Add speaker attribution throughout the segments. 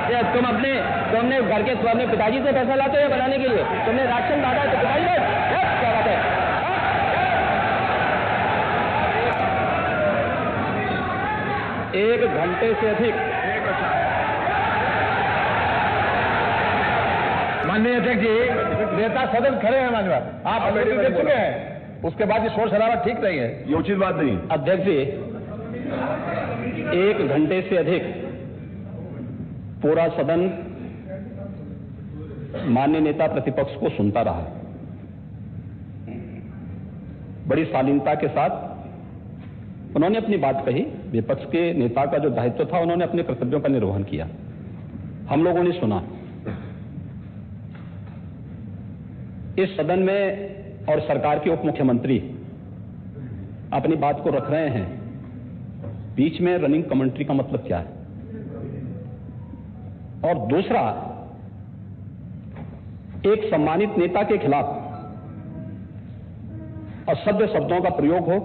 Speaker 1: तुमने घर के अपने पिताजी से पैसा लाते हो बनाने के लिए, तुमने राशन डाला तो पिताजी क्या बात है। एक घंटे से अधिक
Speaker 2: माननीय अध्यक्ष जी, नेता सदन खड़े हैं माननीय, आप अनुमति दे चुके हैं, उसके बाद ये शोर शराबा ठीक नहीं है,
Speaker 3: ये उचित बात नहीं।
Speaker 1: अध्यक्ष जी, एक घंटे से अधिक पूरा सदन माननीय नेता प्रतिपक्ष को सुनता रहा। बड़ी शालीनता के साथ उन्होंने अपनी बात कही। विपक्ष के नेता का जो दायित्व था, उन्होंने अपने कर्तव्यों का निर्वहन किया। हम लोगों ने सुना। इस सदन में और सरकार के उप मुख्यमंत्री अपनी बात को रख रहे हैं, बीच में रनिंग कमेंट्री का मतलब क्या है? और दूसरा, एक सम्मानित नेता के खिलाफ असभ्य शब्दों का प्रयोग हो,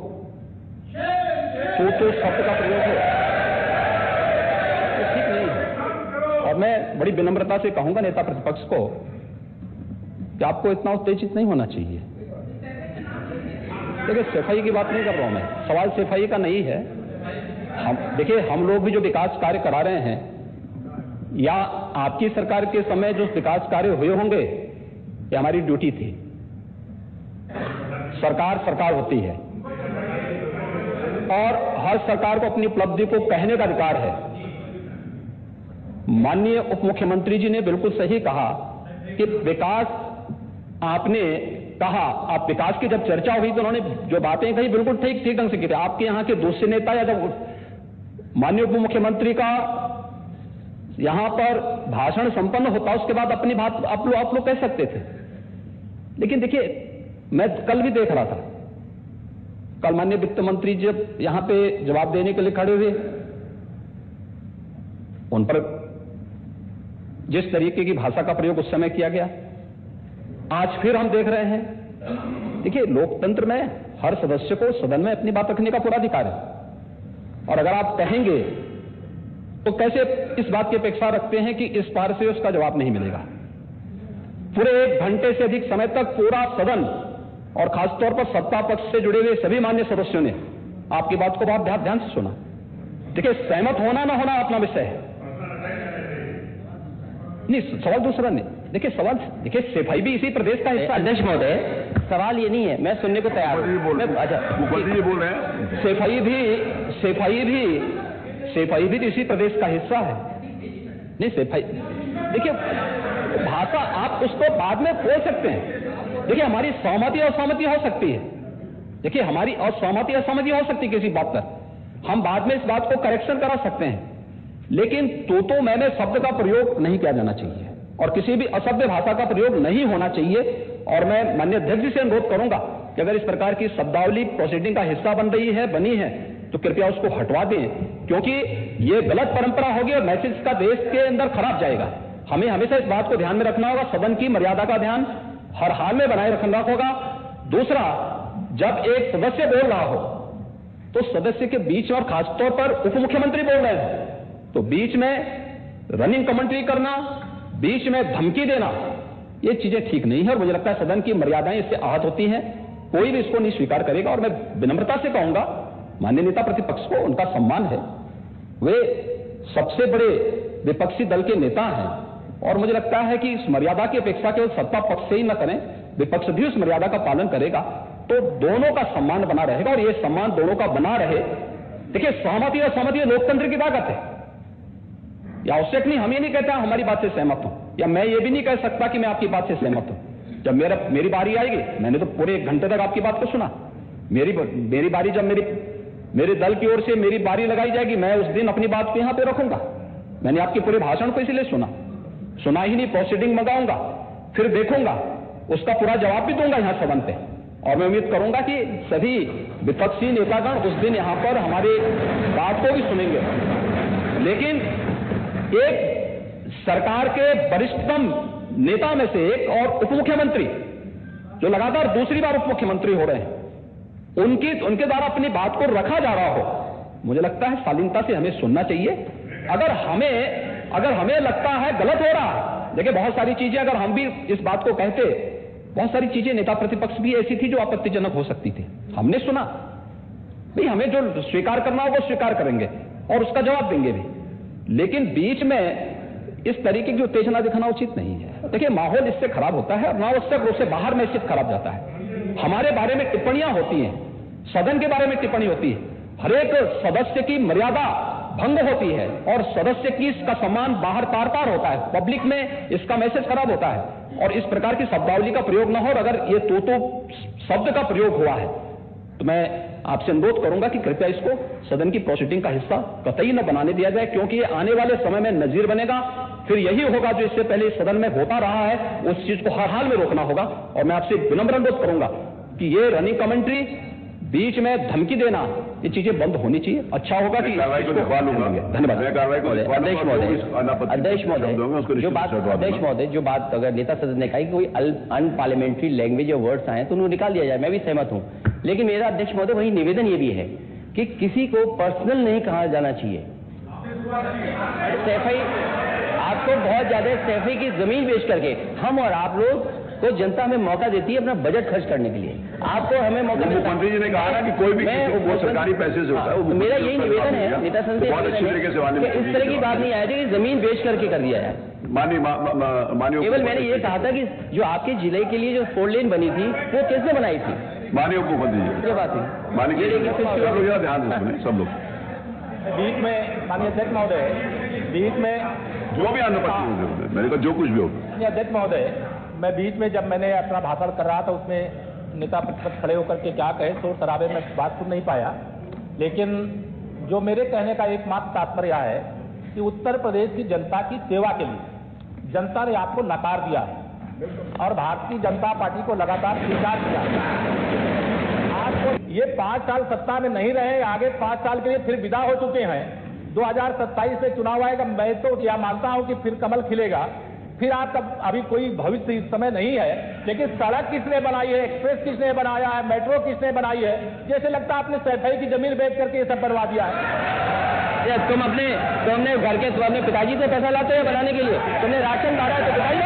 Speaker 1: तो शब्द का प्रयोग हो, तो ठीक नहीं है। और मैं बड़ी विनम्रता से कहूंगा नेता प्रतिपक्ष को कि आपको इतना उत्तेजित नहीं होना चाहिए। देखिए, सफाई की बात नहीं कर रहा हूं मैं, सवाल सफाई का नहीं है। देखिए, हम लोग भी जो विकास कार्य करा रहे हैं, या आपकी सरकार के समय जो विकास कार्य हुए होंगे, ये हमारी ड्यूटी थी। सरकार होती है और हर सरकार को अपनी उपलब्धि को कहने का अधिकार है। माननीय उप मुख्यमंत्री जी ने बिल्कुल सही कहा कि विकास, आपने कहा, आप विकास की जब चर्चा हुई तो उन्होंने जो बातें कही बिल्कुल ठीक ढंग से की थी। आपके यहां के दूसरे नेता या जब माननीय उप मुख्यमंत्री का यहां पर भाषण संपन्न होता, उसके बाद अपनी बात आप लोग कह सकते थे। लेकिन देखिए, मैं कल भी देख रहा था, कल माननीय वित्त मंत्री जब यहां पे जवाब देने के लिए खड़े हुए, उन पर जिस तरीके की भाषा का प्रयोग उस समय किया गया, आज फिर हम देख रहे हैं। देखिए, लोकतंत्र में हर सदस्य को सदन में अपनी बात रखने का पूरा अधिकार है, और अगर आप कहेंगे तो कैसे इस बात की अपेक्षा रखते हैं कि इस बार से उसका जवाब नहीं मिलेगा? पूरे एक घंटे से अधिक समय तक पूरा सदन और खासतौर पर सत्ता पक्ष से जुड़े हुए सभी मान्य सदस्यों ने आपकी बात को बहुत ध्यान से सुना। देखिए, सहमत होना ना होना अपना विषय है, नहीं, सवाल दूसरा नहीं। देखिए, सवाल, देखिए, सफाई भी इसी प्रदेश का हिस्सा। अध्यक्ष महोदय, सवाल ये नहीं है, मैं सुनने को तैयार हूं।
Speaker 3: मुखर्जी बोल रहे हैं,
Speaker 1: सफाई भी इसी प्रदेश का हिस्सा है। नहीं, सफाई, देखिए, भाषा आप उसको बाद में बोल सकते हैं। देखिए, हमारी सहमति असहमति हो सकती है। देखिए, हमारी असहमति असहमति हो सकती है किसी बात पर, हम बाद में इस बात को करेक्शन करा सकते हैं। लेकिन तो मैंने शब्द का प्रयोग नहीं किया जाना चाहिए, और किसी भी असभ्य भाषा का प्रयोग नहीं होना चाहिए। और मैं माननीय अध्यक्ष जी से अनुरोध करूंगा कि अगर इस प्रकार की शब्दावली प्रोसीडिंग का हिस्सा बनी है तो कृपया उसको हटवा दें, क्योंकि ये गलत परंपरा होगी और मैसेज का देश के अंदर खराब जाएगा। हमें हमेशा इस बात को ध्यान में रखना होगा, सदन की मर्यादा का ध्यान हर हाल में बनाए रखना होगा। दूसरा, जब एक सदस्य बोल रहा हो तो सदस्य के बीच, और खासतौर पर उप मुख्यमंत्री बोल रहे हैं, तो बीच में रनिंग कमेंट्री करना, बीच में धमकी देना, ये चीजें ठीक नहीं है। और मुझे लगता है सदन की मर्यादाएं इससे आहत होती हैं, कोई भी इसको नहीं स्वीकार करेगा। और मैं विनम्रता से कहूंगा माननीय नेता प्रतिपक्ष को, उनका सम्मान है, वे सबसे बड़े विपक्षी दल के नेता हैं, और मुझे लगता है कि इस मर्यादा की अपेक्षा केवल सत्ता पक्ष से ही न करें, विपक्ष भी उस मर्यादा का पालन करेगा तो दोनों का सम्मान बना रहेगा, और ये सम्मान दोनों का बना रहे। देखिए, सहमति और सहमति लोकतंत्र की ताकत है, या आवश्यक नहीं, हम ये नहीं कहते हमारी बात से सहमत हूं, या मैं ये भी नहीं कह सकता कि मैं आपकी बात से सहमत हूं। जब मेरी बारी आएगी, मैंने तो पूरे 1 घंटे तक आपकी बात को सुना, मेरी बारी जब मेरे दल की ओर से मेरी बारी लगाई जाएगी, मैं उस दिन अपनी बात को यहां पे रखूंगा। मैंने आपके पूरे भाषण को इसलिए सुना ही नहीं, प्रोसीडिंग मंगाऊंगा, फिर देखूंगा, उसका पूरा जवाब भी दूंगा यहां सदन पे। और मैं उम्मीद करूंगा कि सभी विपक्षी नेतागण उस दिन यहां पर हमारी बात को भी सुनेंगे। लेकिन एक सरकार के वरिष्ठतम नेता में से एक और उप मुख्यमंत्री, जो लगातार दूसरी बार उप मुख्यमंत्री हो रहे हैं, उनके द्वारा अपनी बात को रखा जा रहा हो, मुझे लगता है शालीनता से हमें सुनना चाहिए। अगर हमें अगर हमें लगता है गलत हो रहा, देखिए बहुत सारी चीजें अगर हम भी इस बात को कहते, बहुत सारी चीजें नेता प्रतिपक्ष भी ऐसी थी जो आपत्तिजनक हो सकती थी, हमने सुना भाई, हमें जो स्वीकार करना हो वो स्वीकार करेंगे और उसका जवाब देंगे भी, लेकिन बीच में इस तरीके की उत्तेजना दिखाना उचित नहीं है। देखिए माहौल इससे खराब होता है और अनावश्यक रूप से बाहर में इससे खराब जाता है। हमारे बारे में टिप्पणियां होती हैं, सदन के बारे में टिप्पणी होती है, हर एक सदस्य की मर्यादा भंग होती है और सदस्य की इसका सम्मान बाहर तार तार होता है, पब्लिक में इसका मैसेज खराब होता है और इस प्रकार की शब्दावली का प्रयोग न हो। और अगर ये तो शब्द का प्रयोग हुआ है तो मैं आपसे अनुरोध करूंगा कि कृपया इसको सदन की प्रोसीडिंग का हिस्सा कतई न बनाने दिया जाए, क्योंकि ये आने वाले समय में नजीर बनेगा। फिर यही होगा जो इससे पहले इस सदन में होता रहा है, उस चीज को हर हाल में रोकना होगा। और मैं आपसे विनम्र अनुरोध करूंगा कि ये रनिंग कमेंट्री, बीच में धमकी देना, ये चीजें बंद होनी चाहिए। अच्छा होगा कि
Speaker 3: कार्रवाई को दिखवा लूंगा।
Speaker 1: धन्यवाद।
Speaker 4: अध्यक्ष महोदय, जो बात अगर नेता सदन ने कहा कि कोई अनपार्लियामेंट्री लैंग्वेज या वर्ड्स आए तो उन्हें निकाल दिया जाए, मैं भी सहमत हूं। लेकिन मेरा अध्यक्ष महोदय वही निवेदन ये भी है कि किसी को पर्सनल नहीं कहा जाना चाहिए। सैफई, आपको बहुत ज्यादा सैफई की जमीन बेच करके हम और आप लोग तो जनता हमें मौका देती है अपना बजट खर्च करने के लिए, आपको हमें मौका देता है।
Speaker 3: मंत्री जी ने कहा ना कि कोई भी किसी को वो सरकारी पैसे से होता है, वो
Speaker 4: मेरा यही निवेदन है नेता सदन से,
Speaker 3: बहुत अच्छी तरीके से
Speaker 4: इस तरह की बात नहीं आई थी कि जमीन बेच करके कर दिया है।
Speaker 3: मानिए
Speaker 4: केवल मैंने ये कहा था कि जो आपके जिले के लिए जो 4 लेन बनी थी वो किसने बनाई थी?
Speaker 3: मानिए उप मुख्यमंत्री जी,
Speaker 4: ये बात है।
Speaker 3: मानिए सब लोग ध्यान से सुने, सब लोग
Speaker 2: बीच में माननीय अध्यक्ष महोदय, बीच में
Speaker 3: जो भी अनुपत्ति हो, मैंने कहा जो कुछ भी हो।
Speaker 2: अध्यक्ष महोदय, मैं बीच में जब मैंने अपना भाषण कर रहा था उसमें नेता प्रतिपक्ष खड़े होकर के क्या कहे, शोर शराबे में बात सुन नहीं पाया। लेकिन जो मेरे कहने का एकमात्र तात्पर्य है कि उत्तर प्रदेश की जनता की सेवा के लिए जनता ने आपको नकार दिया है और भारतीय जनता पार्टी को लगातार स्वीकार किया। आपको ये 5 साल सत्ता में नहीं रहे, आगे 5 साल के लिए फिर विदा हो चुके हैं। 2027 में चुनाव आएगा, मैं तो यह मानता हूं कि फिर कमल खिलेगा। फिर आपका अभी कोई भविष्य इस समय नहीं है, लेकिन सड़क किसने बनाई है, एक्सप्रेस किसने बनाया है, मेट्रो किसने बनाई है? जैसे लगता है आपने सैफई की जमीन बेच करके ये सब बनवा दिया है।
Speaker 4: तुम अपने घर के अपने पिताजी से पैसा लाते हैं बनाने के लिए, तुमने राशन डाला है तो पिताजी